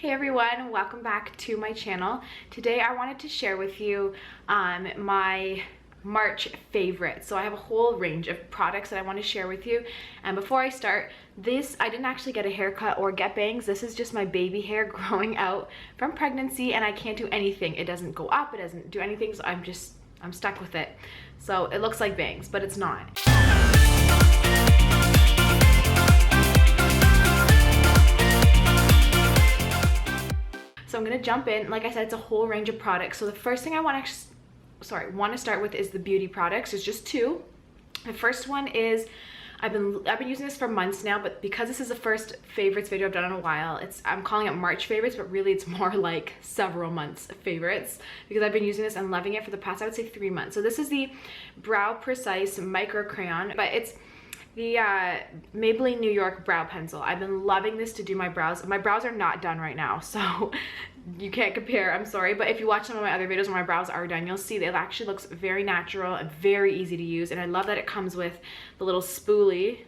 Hey everyone, welcome back to my channel. Today I wanted to share with you my March favorites. So I have a whole range of products that I want to share with you. And before I start, I didn't actually get a haircut or get bangs. This is just my baby hair growing out from pregnancy, and I can't do anything. It doesn't go up, it doesn't do anything, so I'm stuck with it. So it looks like bangs, but it's not. So I'm gonna jump in. Like I said, it's a whole range of products. So the first thing I want to start with is the beauty products. There's just two. The first one is, I've been using this for months now, but because this is the first favorites video I've done in a while, I'm calling it March favorites, but really it's more like several months favorites because I've been using this and loving it for the past, I would say, 3 months. So this is the Brow Precise Micro Crayon, but it's the Maybelline New York brow pencil. I've been loving this to do my brows. My brows are not done right now, so you can't compare, I'm sorry, but if you watch some of my other videos where my brows are done, you'll see that it actually looks very natural and very easy to use. And I love that it comes with the little spoolie.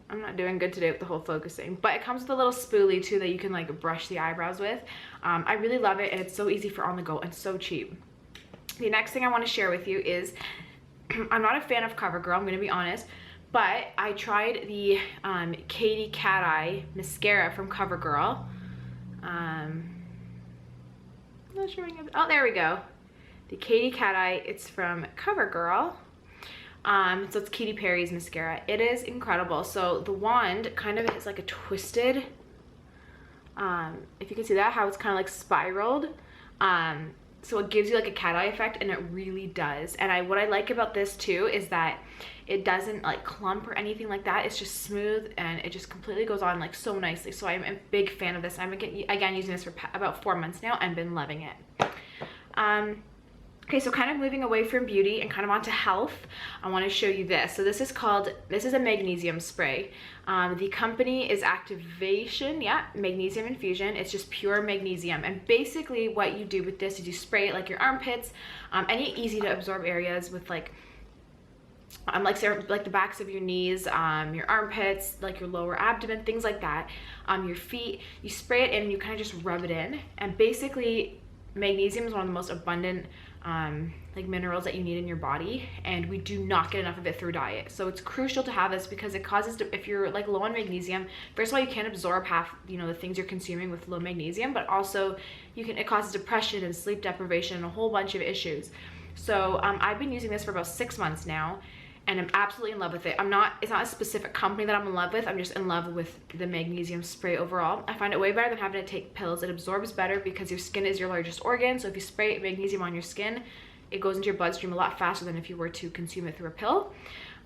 I'm not doing good today with the whole focusing, but it comes with a little spoolie too that you can like brush the eyebrows with. I really love it, and it's so easy for on the go and so cheap. The next thing I want to share with you is I'm not a fan of CoverGirl, I'm going to be honest, but I tried the Katy Cat Eye mascara from CoverGirl. I'm not sure. Oh, there we go. The Katy Cat Eye. It's from CoverGirl. So it's Katy Perry's mascara. It is incredible. So the wand kind of is like a twisted. If you can see that, how it's kind of like spiraled. So it gives you like a cat eye effect, and it really does. And what I like about this too is that it doesn't like clump or anything like that. It's just smooth, and it just completely goes on like so nicely. So I'm a big fan of this. I'm again using this for about 4 months now and been loving it. Okay, so kind of moving away from beauty and kind of onto health, I want to show you this. So this is a magnesium spray. The company is Activation, yeah, Magnesium Infusion. It's just pure magnesium. And basically what you do with this is you spray it like your armpits, any easy to absorb areas with like the backs of your knees, your armpits, like your lower abdomen, things like that, your feet. You spray it in and you kind of just rub it in. And basically magnesium is one of the most abundant like minerals that you need in your body, and we do not get enough of it through diet. So it's crucial to have this because it causes, if you're like low on magnesium, first of all, you can't absorb half, the things you're consuming with low magnesium, but also it causes depression and sleep deprivation and a whole bunch of issues. So I've been using this for about 6 months now, and I'm absolutely in love with it. It's not a specific company that I'm in love with. I'm just in love with the magnesium spray overall. I find it way better than having to take pills. It absorbs better because your skin is your largest organ. So if you spray magnesium on your skin, it goes into your bloodstream a lot faster than if you were to consume it through a pill.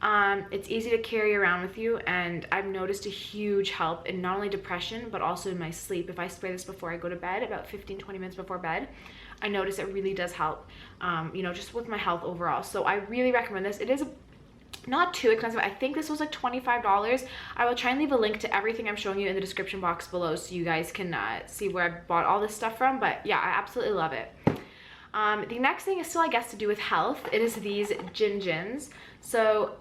It's easy to carry around with you, and I've noticed a huge help in not only depression, but also in my sleep. If I spray this before I go to bed, about 15-20 minutes before bed, I notice it really does help, just with my health overall. So I really recommend this. It is not too expensive. I think this was like $25. I will try and leave a link to everything I'm showing you in the description box below so you guys can see where I bought all this stuff from. But yeah, I absolutely love it. The next thing is still, I guess, to do with health. It is these Gingins. So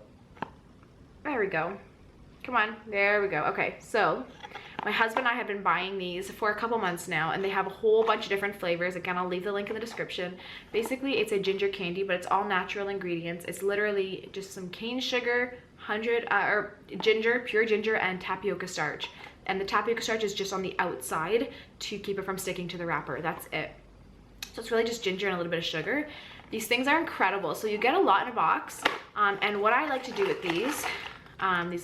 there we go. Come on, there we go. Okay, so my husband and I have been buying these for a couple months now, and they have a whole bunch of different flavors. Again, I'll leave the link in the description. Basically, it's a ginger candy, but it's all natural ingredients. It's literally just some cane sugar, ginger, pure ginger, and tapioca starch. And the tapioca starch is just on the outside to keep it from sticking to the wrapper. That's it. So it's really just ginger and a little bit of sugar. These things are incredible. So you get a lot in a box. And what I like to do with these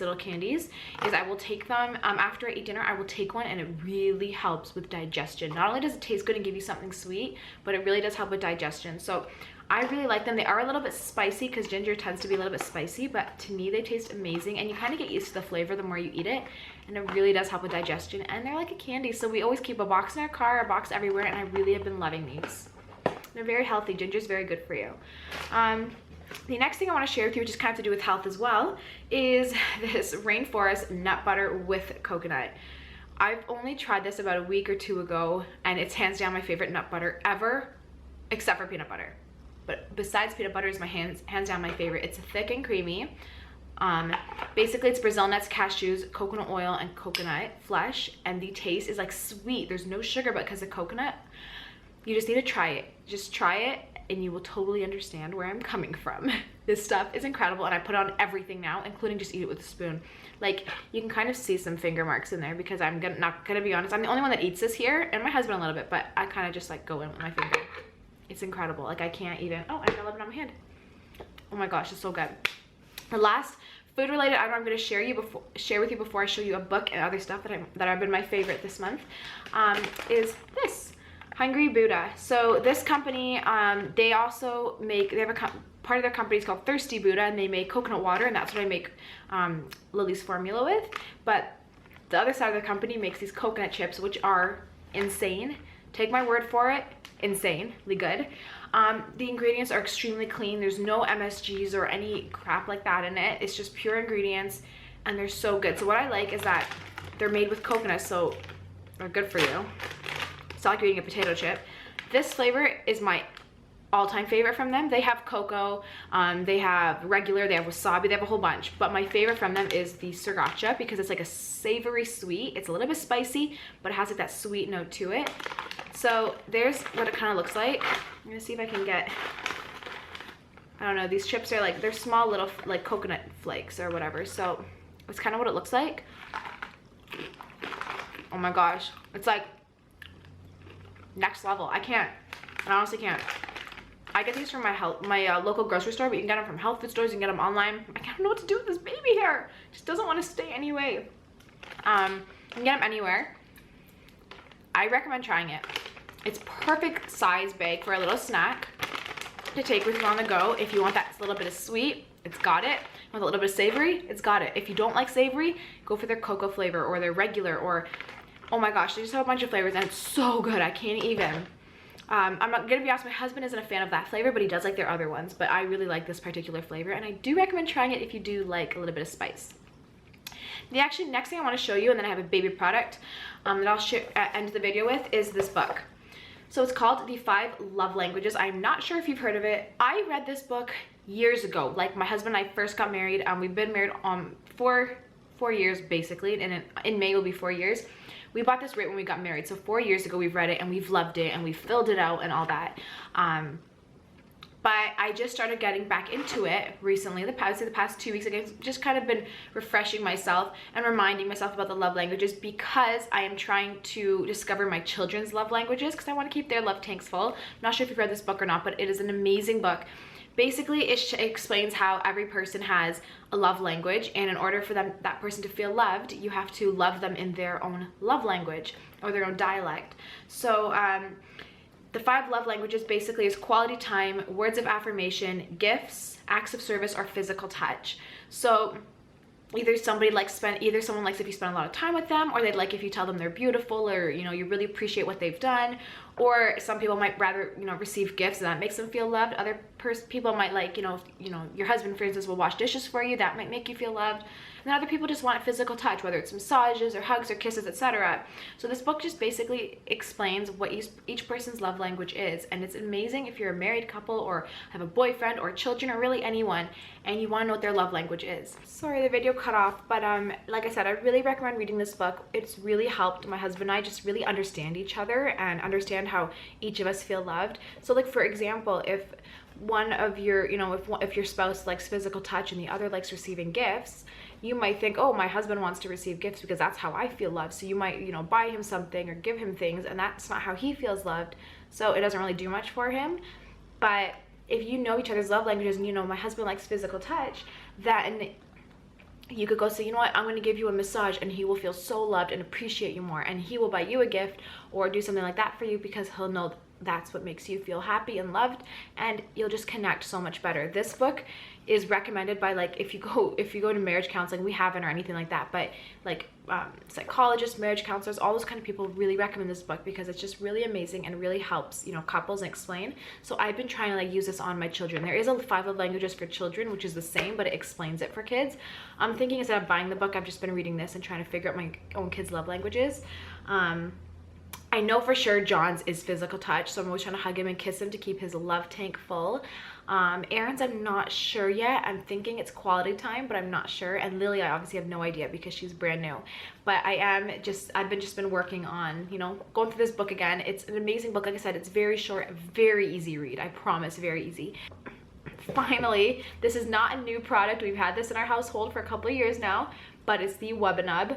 little candies is I will take them after I eat dinner. I will take one, and it really helps with digestion. Not only does it taste good and give you something sweet, but it really does help with digestion. So I really like them. They are a little bit spicy because ginger tends to be a little bit spicy, but to me they taste amazing, and you kind of get used to the flavor the more you eat it, and it really does help with digestion. And they're like a candy, so we always keep a box in our car, a box everywhere, and I really have been loving these. They're very healthy. Ginger is very good for you. The next thing I want to share with you, which is kind of to do with health as well, is this Rainforest Nut Butter with coconut. I've only tried this about a week or two ago, and it's hands down my favorite nut butter ever, except for peanut butter. But besides peanut butter is my hands down my favorite. It's thick and creamy. Basically it's Brazil nuts, cashews, coconut oil, and coconut flesh, and the taste is like sweet. There's no sugar, but because of coconut, you just need to try it. Just try it and you will totally understand where I'm coming from. This stuff is incredible, and I put it on everything now, including just eat it with a spoon. Like, you can kind of see some finger marks in there because I'm not gonna be honest, I'm the only one that eats this here, and my husband a little bit, but I kind of just like go in with my finger. It's incredible. Like, I can't even, oh, I got a little bit on my hand. Oh my gosh, it's so good. The last food related item I'm going to share with you before I show you a book and other stuff that have been my favorite this month, is this Hungry Buddha. So this company, they also make, they have a part of their company is called Thirsty Buddha, and they make coconut water, and that's what I make Lily's formula with. But the other side of the company makes these coconut chips, which are insane. Take my word for it, insanely good. The ingredients are extremely clean. There's no MSGs or any crap like that in it. It's just pure ingredients, and they're so good. So what I like is that they're made with coconut, so they're good for you. It's not like you're eating a potato chip. This flavor is my all-time favorite from them. They have cocoa, they have regular, they have wasabi, they have a whole bunch. But my favorite from them is the sriracha because it's like a savory sweet. It's a little bit spicy, but it has like that sweet note to it. So there's what it kind of looks like. I'm gonna see if I can get, I don't know, these chips are like, they're small little like coconut flakes or whatever. So it's kind of what it looks like. Oh my gosh, it's like next level. I honestly can't. I get these from my local grocery store, but you can get them from health food stores, you can get them online. I don't know what to do with this baby hair. It just doesn't want to stay anyway. You can get them anywhere. I recommend trying it. It's perfect size bag for a little snack to take with you on the go. If you want that little bit of sweet, it's got it. With a little bit of savory, it's got it. If you don't like savory, go for their cocoa flavor or their regular, or oh my gosh, they just have a bunch of flavors and it's so good. I can't even. I'm not gonna be honest, my husband isn't a fan of that flavor, but he does like their other ones. But I really like this particular flavor, and I do recommend trying it if you do like a little bit of spice. The actually next thing I want to show you, and then I have a baby product that I'll end the video with, is this book. So it's called The 5 Love Languages. I'm not sure if you've heard of it. I read this book years ago. Like, my husband and I first got married. We've been married for 4 years basically, and in May will be 4 years. We bought this right when we got married, so 4 years ago we've read it and we've loved it and we filled it out and all that. But I just started getting back into it recently. The past 2 weeks, I've just kind of been refreshing myself and reminding myself about the love languages, because I am trying to discover my children's love languages, because I want to keep their love tanks full. I'm not sure if you've read this book or not, but it is an amazing book. Basically, it explains how every person has a love language, and in order for that person to feel loved, you have to love them in their own love language or their own dialect. So the 5 love languages basically is quality time, words of affirmation, gifts, acts of service, or physical touch. So either someone likes if you spend a lot of time with them, or they'd like if you tell them they're beautiful, or you really appreciate what they've done. Or some people might rather receive gifts, and that makes them feel loved. Other people might like your husband, for instance, will wash dishes for you. That might make you feel loved. And other people just want physical touch, whether it's massages or hugs or kisses, etc. So this book just basically explains what each person's love language is, and it's amazing if you're a married couple or have a boyfriend or children or really anyone, and you want to know what their love language is. Sorry the video cut off, but like I said, I really recommend reading this book. It's really helped my husband and I just really understand each other and understand how each of us feel loved. So like, for example, if one of your if your spouse likes physical touch and the other likes receiving gifts, you might think, oh, my husband wants to receive gifts because that's how I feel loved. So you might buy him something or give him things, and that's not how he feels loved, so it doesn't really do much for him. But if you know each other's love languages, and my husband likes physical touch, and you could go say, you know what, I'm going to give you a massage, and he will feel so loved and appreciate you more, and he will buy you a gift or do something like that for you because he'll know that's what makes you feel happy and loved, and you'll just connect so much better. This book is recommended by, like, if you go to marriage counseling, we haven't or anything like that, but like psychologists, marriage counselors, all those kind of people really recommend this book because it's just really amazing and really helps couples and explain. So I've been trying to like use this on my children. There is a 5 love languages for children, which is the same, but it explains it for kids. I'm thinking instead of buying the book, I've just been reading this and trying to figure out my own kids' love languages. I know for sure John's is physical touch, so I'm always trying to hug him and kiss him to keep his love tank full. Aaron's, I'm not sure yet. I'm thinking it's quality time, but I'm not sure. And Lily, I obviously have no idea because she's brand new. But I've just been working on, you know, going through this book again. It's an amazing book. Like I said, it's very short, very easy read. I promise, very easy. Finally, this is not a new product. We've had this in our household for a couple of years now, but it's the Webinub.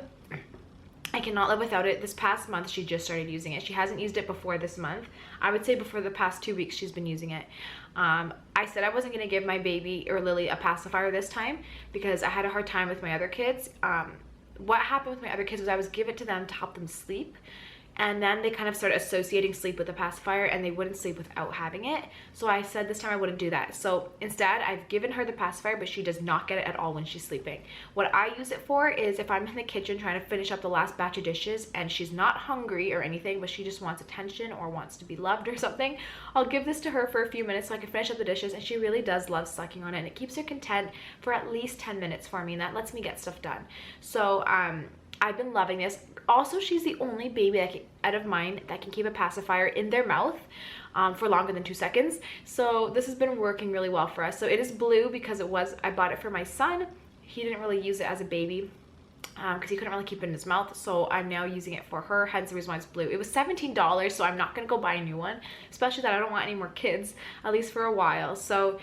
I cannot live without it. This past month, she just started using it. She hasn't used it before this month. I would say before the past 2 weeks, she's been using it. I said I wasn't going to give my baby or Lily a pacifier this time because I had a hard time with my other kids. What happened with my other kids was I was giving it to them to help them sleep. And then they kind of started associating sleep with the pacifier and they wouldn't sleep without having it. So I said this time I wouldn't do that. So instead, I've given her the pacifier, but she does not get it at all when she's sleeping. What I use it for is if I'm in the kitchen trying to finish up the last batch of dishes and she's not hungry or anything, but she just wants attention or wants to be loved or something, I'll give this to her for a few minutes so I can finish up the dishes, and she really does love sucking on it, and it keeps her content for at least 10 minutes for me, and that lets me get stuff done. So I've been loving this. Also, she's the only baby out of mine that can keep a pacifier in their mouth for longer than 2 seconds. So this has been working really well for us. So it is blue because I bought it for my son. He didn't really use it as a baby because he couldn't really keep it in his mouth. So I'm now using it for her, hence the reason why it's blue. It was $17, so I'm not gonna go buy a new one, especially that I don't want any more kids, at least for a while. So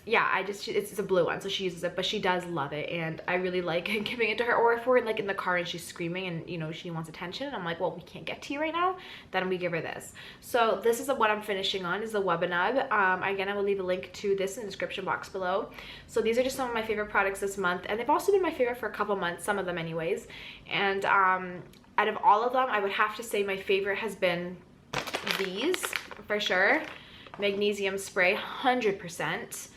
yeah, it's a blue one, so she uses it, but she does love it, and I really like giving it to her. Or if we're like in the car and she's screaming and, you know, she wants attention, and I'm like, well, we can't get to you right now, then we give her this. So this is what I'm finishing on, is the Webinub. Again, I will leave a link to this in the description box below. So these are just some of my favorite products this month, and they've also been my favorite for a couple months, some of them anyways. And out of all of them, I would have to say my favorite has been these, for sure. Magnesium spray, 100%.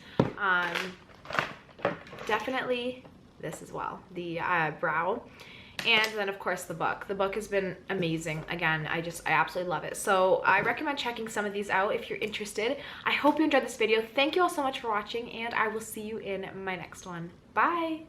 Definitely this as well, the brow, and then of course the book. The book has been amazing. Again, I absolutely love it. So I recommend checking some of these out if you're interested. I hope you enjoyed this video. Thank you all so much for watching, and I will see you in my next one. Bye.